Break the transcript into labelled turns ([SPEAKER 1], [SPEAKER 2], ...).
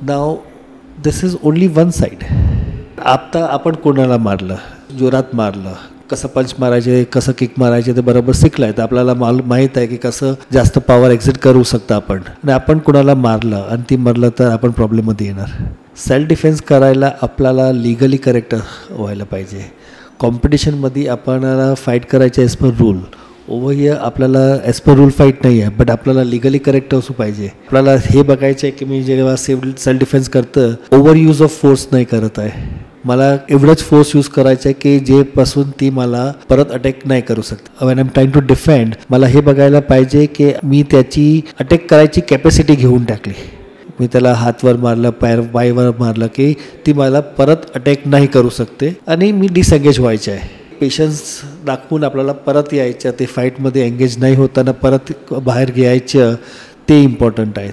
[SPEAKER 1] Now this is only one side. आता आपण कोणाला मारलं, जोरात मारलं, कसं पंच मारायचे, कसं किक मारायचे ते बरोबर शिकलं आहे, तर आपल्याला माहीत आहे की कसं जास्त पॉवर एक्झिट करू शकतं आपण. आणि आपण कोणाला मारलं आणि ती मरलं तर आपण प्रॉब्लेममध्ये येणार. सेल्फ डिफेन्स करायला आपल्याला लिगली करेक्ट व्हायला पाहिजे. कॉम्पिटिशनमध्ये आपल्याला फाईट करायचे as per rule. Over here आपल्याला ॲज पर रूल फाईट नाही आहे, बट आपल्याला लिगली करेक्ट असू पाहिजे. आपल्याला हे बघायचं आहे की मी जेव्हा सेल्फ डिफेन्स करतं ओव्हर यूज ऑफ फोर्स नाही करत आहे. मला एवढंच फोर्स यूज करायचं आहे की जेपासून ती मला परत अटॅक नाही करू शकते. When I am trying to defend मला हे बघायला पाहिजे की मी त्याची अटॅक करायची कॅपॅसिटी घेऊन टाकली. मी त्याला हातवर मारलं, पायवर मारलं की ती मला परत अटॅक नाही करू शकते आणि मी डिसएंगेज व्हायचे आहे. पेशन्स दाखवून आपल्याला परत यायचं, ते फाईटमध्ये एंगेज नाही होताना परत बाहेर घ्यायचं, ते इम्पॉर्टंट आहे.